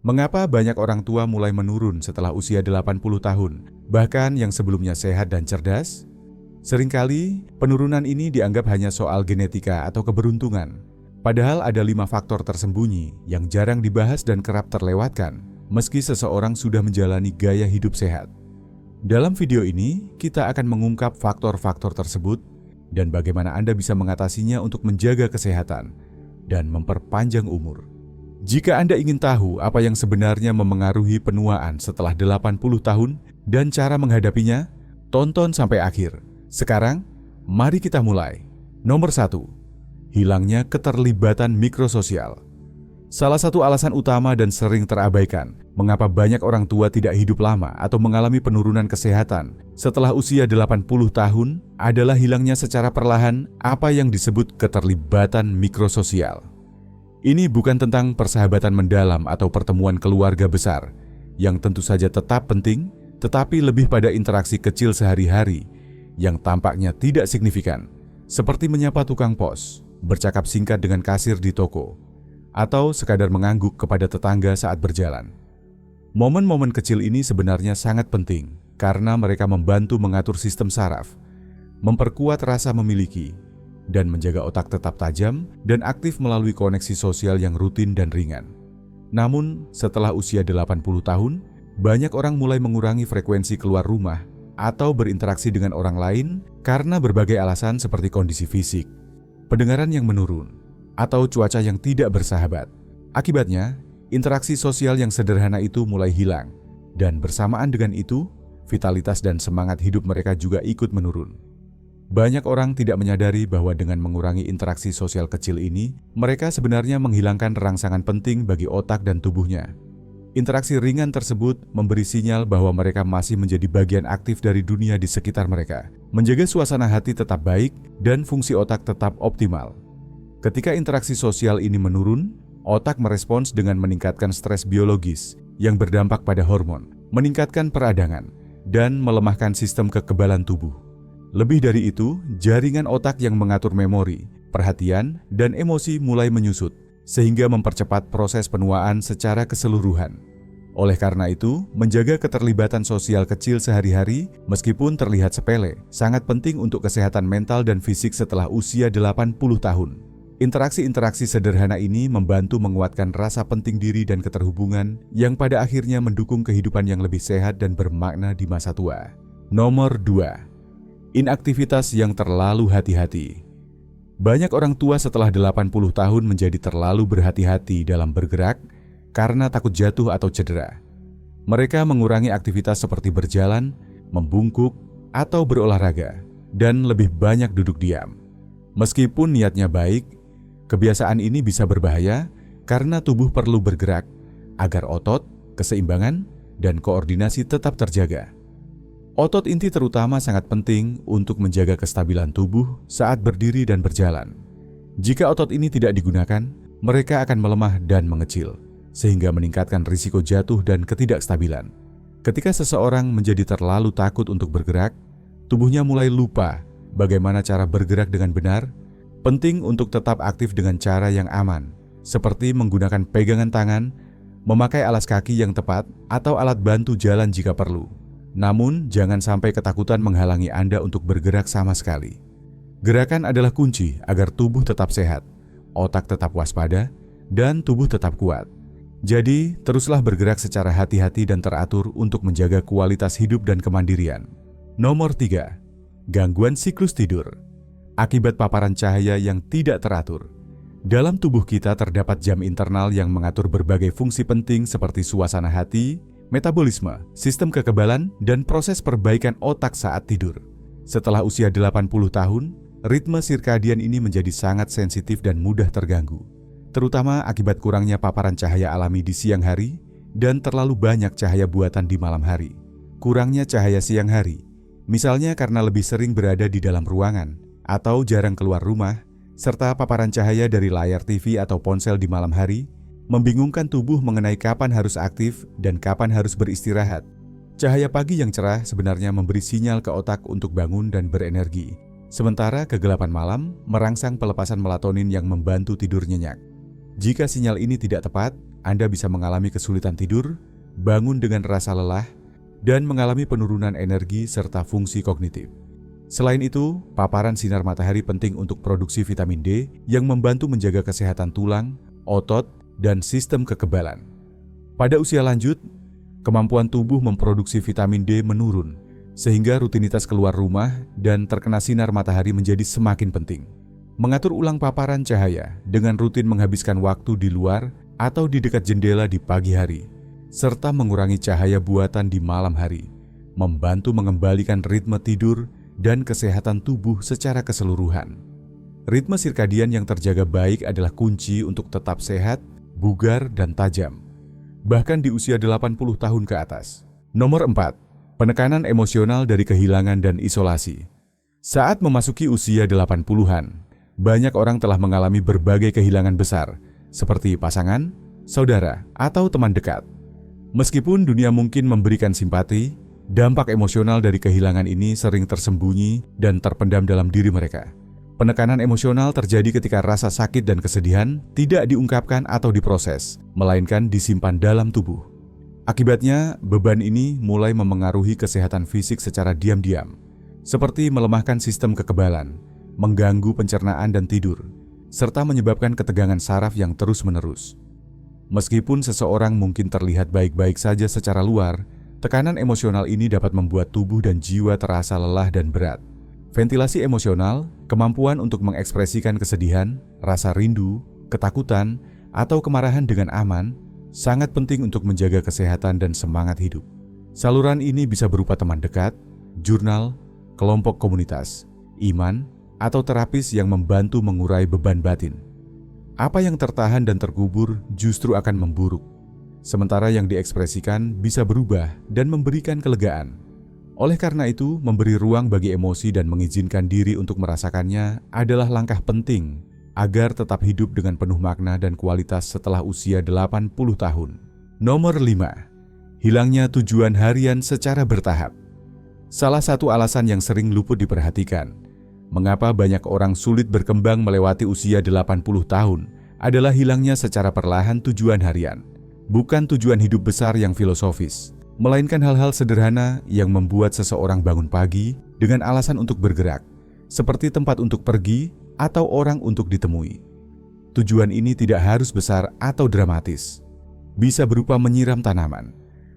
Mengapa banyak orang tua mulai menurun setelah usia 80 tahun, bahkan yang sebelumnya sehat dan cerdas? Seringkali, penurunan ini dianggap hanya soal genetika atau keberuntungan. Padahal ada 5 faktor tersembunyi yang jarang dibahas dan kerap terlewatkan, meski seseorang sudah menjalani gaya hidup sehat. Dalam video ini, kita akan mengungkap faktor-faktor tersebut dan bagaimana Anda bisa mengatasinya untuk menjaga kesehatan dan memperpanjang umur. Jika Anda ingin tahu apa yang sebenarnya memengaruhi penuaan setelah 80 tahun dan cara menghadapinya, tonton sampai akhir. Sekarang, mari kita mulai. Nomor 1. Hilangnya keterlibatan mikrososial. Salah satu alasan utama dan sering terabaikan mengapa banyak orang tua tidak hidup lama atau mengalami penurunan kesehatan setelah usia 80 tahun adalah hilangnya secara perlahan apa yang disebut keterlibatan mikrososial. Ini bukan tentang persahabatan mendalam atau pertemuan keluarga besar, yang tentu saja tetap penting, tetapi lebih pada interaksi kecil sehari-hari yang tampaknya tidak signifikan, seperti menyapa tukang pos, bercakap singkat dengan kasir di toko, atau sekadar mengangguk kepada tetangga saat berjalan. Momen-momen kecil ini sebenarnya sangat penting karena mereka membantu mengatur sistem saraf, memperkuat rasa memiliki, dan menjaga otak tetap tajam dan aktif melalui koneksi sosial yang rutin dan ringan. Namun, setelah usia 80 tahun, banyak orang mulai mengurangi frekuensi keluar rumah atau berinteraksi dengan orang lain karena berbagai alasan seperti kondisi fisik, pendengaran yang menurun, atau cuaca yang tidak bersahabat. Akibatnya, interaksi sosial yang sederhana itu mulai hilang, dan bersamaan dengan itu, vitalitas dan semangat hidup mereka juga ikut menurun. Banyak orang tidak menyadari bahwa dengan mengurangi interaksi sosial kecil ini, mereka sebenarnya menghilangkan rangsangan penting bagi otak dan tubuhnya. Interaksi ringan tersebut memberi sinyal bahwa mereka masih menjadi bagian aktif dari dunia di sekitar mereka, menjaga suasana hati tetap baik dan fungsi otak tetap optimal. Ketika interaksi sosial ini menurun, otak merespons dengan meningkatkan stres biologis yang berdampak pada hormon, meningkatkan peradangan, dan melemahkan sistem kekebalan tubuh. Lebih dari itu, jaringan otak yang mengatur memori, perhatian, dan emosi mulai menyusut, sehingga mempercepat proses penuaan secara keseluruhan. Oleh karena itu, menjaga keterlibatan sosial kecil sehari-hari, meskipun terlihat sepele, sangat penting untuk kesehatan mental dan fisik setelah usia 80 tahun. Interaksi-interaksi sederhana ini membantu menguatkan rasa penting diri dan keterhubungan yang pada akhirnya mendukung kehidupan yang lebih sehat dan bermakna di masa tua. Nomor 2. Inaktivitas yang terlalu hati-hati. Banyak orang tua setelah 80 tahun menjadi terlalu berhati-hati dalam bergerak karena takut jatuh atau cedera. Mereka mengurangi aktivitas seperti berjalan, membungkuk, atau berolahraga, dan lebih banyak duduk diam. Meskipun niatnya baik, kebiasaan ini bisa berbahaya karena tubuh perlu bergerak agar otot, keseimbangan, dan koordinasi tetap terjaga. Otot inti terutama sangat penting untuk menjaga kestabilan tubuh saat berdiri dan berjalan. Jika otot ini tidak digunakan, mereka akan melemah dan mengecil, sehingga meningkatkan risiko jatuh dan ketidakstabilan. Ketika seseorang menjadi terlalu takut untuk bergerak, tubuhnya mulai lupa bagaimana cara bergerak dengan benar. Penting untuk tetap aktif dengan cara yang aman, seperti menggunakan pegangan tangan, memakai alas kaki yang tepat, atau alat bantu jalan jika perlu. Namun, jangan sampai ketakutan menghalangi Anda untuk bergerak sama sekali. Gerakan adalah kunci agar tubuh tetap sehat, otak tetap waspada, dan tubuh tetap kuat. Jadi, teruslah bergerak secara hati-hati dan teratur untuk menjaga kualitas hidup dan kemandirian. Nomor 3. Gangguan siklus tidur. Akibat paparan cahaya yang tidak teratur. Dalam tubuh kita terdapat jam internal yang mengatur berbagai fungsi penting seperti suasana hati, metabolisme, sistem kekebalan, dan proses perbaikan otak saat tidur. Setelah usia 80 tahun, ritme sirkadian ini menjadi sangat sensitif dan mudah terganggu, terutama akibat kurangnya paparan cahaya alami di siang hari dan terlalu banyak cahaya buatan di malam hari. Kurangnya cahaya siang hari, misalnya karena lebih sering berada di dalam ruangan atau jarang keluar rumah, serta paparan cahaya dari layar TV atau ponsel di malam hari, membingungkan tubuh mengenai kapan harus aktif dan kapan harus beristirahat. Cahaya pagi yang cerah sebenarnya memberi sinyal ke otak untuk bangun dan berenergi, sementara kegelapan malam merangsang pelepasan melatonin yang membantu tidur nyenyak. Jika sinyal ini tidak tepat, Anda bisa mengalami kesulitan tidur, bangun dengan rasa lelah, dan mengalami penurunan energi serta fungsi kognitif. Selain itu, paparan sinar matahari penting untuk produksi vitamin D yang membantu menjaga kesehatan tulang, otot, dan sistem kekebalan. Pada usia lanjut, kemampuan tubuh memproduksi vitamin D menurun, sehingga rutinitas keluar rumah dan terkena sinar matahari menjadi semakin penting. Mengatur ulang paparan cahaya dengan rutin menghabiskan waktu di luar atau di dekat jendela di pagi hari, serta mengurangi cahaya buatan di malam hari, membantu mengembalikan ritme tidur dan kesehatan tubuh secara keseluruhan. Ritme sirkadian yang terjaga baik adalah kunci untuk tetap sehat, bugar, dan tajam, bahkan di usia 80 tahun ke atas. Nomor 4. Penekanan emosional dari kehilangan dan isolasi. Saat memasuki usia 80-an, banyak orang telah mengalami berbagai kehilangan besar, seperti pasangan, saudara, atau teman dekat. Meskipun dunia mungkin memberikan simpati, dampak emosional dari kehilangan ini sering tersembunyi dan terpendam dalam diri mereka. Penekanan emosional terjadi ketika rasa sakit dan kesedihan tidak diungkapkan atau diproses, melainkan disimpan dalam tubuh. Akibatnya, beban ini mulai memengaruhi kesehatan fisik secara diam-diam, seperti melemahkan sistem kekebalan, mengganggu pencernaan dan tidur, serta menyebabkan ketegangan saraf yang terus-menerus. Meskipun seseorang mungkin terlihat baik-baik saja secara luar, tekanan emosional ini dapat membuat tubuh dan jiwa terasa lelah dan berat. Ventilasi emosional, kemampuan untuk mengekspresikan kesedihan, rasa rindu, ketakutan, atau kemarahan dengan aman, sangat penting untuk menjaga kesehatan dan semangat hidup. Saluran ini bisa berupa teman dekat, jurnal, kelompok komunitas, iman, atau terapis yang membantu mengurai beban batin. Apa yang tertahan dan terkubur justru akan memburuk, sementara yang diekspresikan bisa berubah dan memberikan kelegaan. Oleh karena itu, memberi ruang bagi emosi dan mengizinkan diri untuk merasakannya adalah langkah penting agar tetap hidup dengan penuh makna dan kualitas setelah usia 80 tahun. Nomor 5. Hilangnya tujuan harian secara bertahap. Salah satu alasan yang sering luput diperhatikan, mengapa banyak orang sulit berkembang melewati usia 80 tahun adalah hilangnya secara perlahan tujuan harian. Bukan tujuan hidup besar yang filosofis, melainkan hal-hal sederhana yang membuat seseorang bangun pagi dengan alasan untuk bergerak, seperti tempat untuk pergi atau orang untuk ditemui. Tujuan ini tidak harus besar atau dramatis. Bisa berupa menyiram tanaman,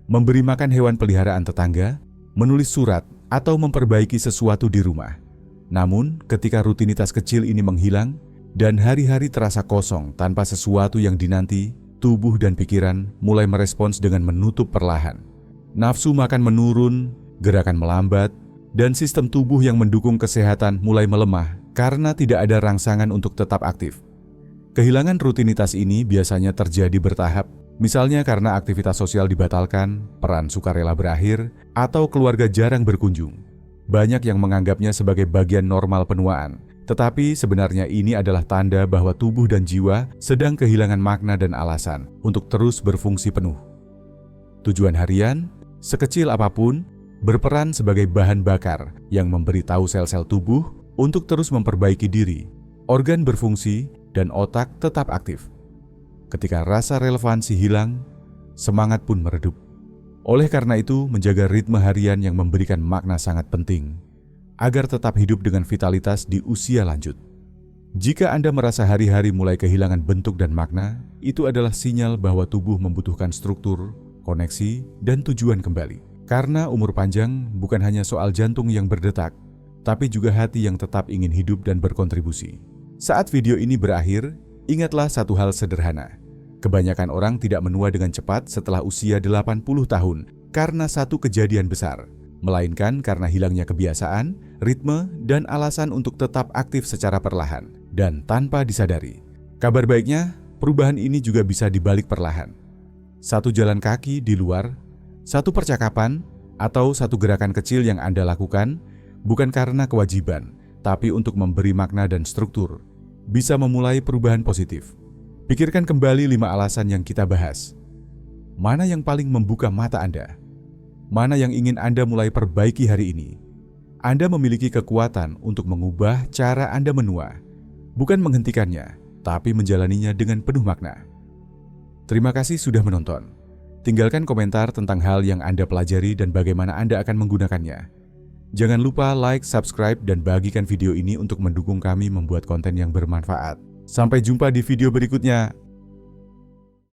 memberi makan hewan peliharaan tetangga, menulis surat, atau memperbaiki sesuatu di rumah. Namun, ketika rutinitas kecil ini menghilang dan hari-hari terasa kosong tanpa sesuatu yang dinanti, tubuh dan pikiran mulai merespons dengan menutup perlahan. Nafsu makan menurun, gerakan melambat, dan sistem tubuh yang mendukung kesehatan mulai melemah karena tidak ada rangsangan untuk tetap aktif. Kehilangan rutinitas ini biasanya terjadi bertahap, misalnya karena aktivitas sosial dibatalkan, peran sukarela berakhir, atau keluarga jarang berkunjung. Banyak yang menganggapnya sebagai bagian normal penuaan, tetapi sebenarnya ini adalah tanda bahwa tubuh dan jiwa sedang kehilangan makna dan alasan untuk terus berfungsi penuh. Tujuan harian, sekecil apapun, berperan sebagai bahan bakar yang memberitahu sel-sel tubuh untuk terus memperbaiki diri, organ berfungsi, dan otak tetap aktif. Ketika rasa relevansi hilang, semangat pun meredup. Oleh karena itu, menjaga ritme harian yang memberikan makna sangat penting, agar tetap hidup dengan vitalitas di usia lanjut. Jika Anda merasa hari-hari mulai kehilangan bentuk dan makna, itu adalah sinyal bahwa tubuh membutuhkan struktur, koneksi, dan tujuan kembali. Karena umur panjang bukan hanya soal jantung yang berdetak, tapi juga hati yang tetap ingin hidup dan berkontribusi. Saat video ini berakhir, ingatlah satu hal sederhana. Kebanyakan orang tidak menua dengan cepat setelah usia 80 tahun karena satu kejadian besar, melainkan karena hilangnya kebiasaan, ritme, dan alasan untuk tetap aktif secara perlahan dan tanpa disadari. Kabar baiknya, perubahan ini juga bisa dibalik perlahan. Satu jalan kaki di luar, satu percakapan, atau satu gerakan kecil yang Anda lakukan, bukan karena kewajiban, tapi untuk memberi makna dan struktur, bisa memulai perubahan positif. Pikirkan kembali 5 alasan yang kita bahas. Mana yang paling membuka mata Anda? Mana yang ingin Anda mulai perbaiki hari ini? Anda memiliki kekuatan untuk mengubah cara Anda menua, bukan menghentikannya, tapi menjalaninya dengan penuh makna. Terima kasih sudah menonton. Tinggalkan komentar tentang hal yang Anda pelajari dan bagaimana Anda akan menggunakannya. Jangan lupa like, subscribe, dan bagikan video ini untuk mendukung kami membuat konten yang bermanfaat. Sampai jumpa di video berikutnya.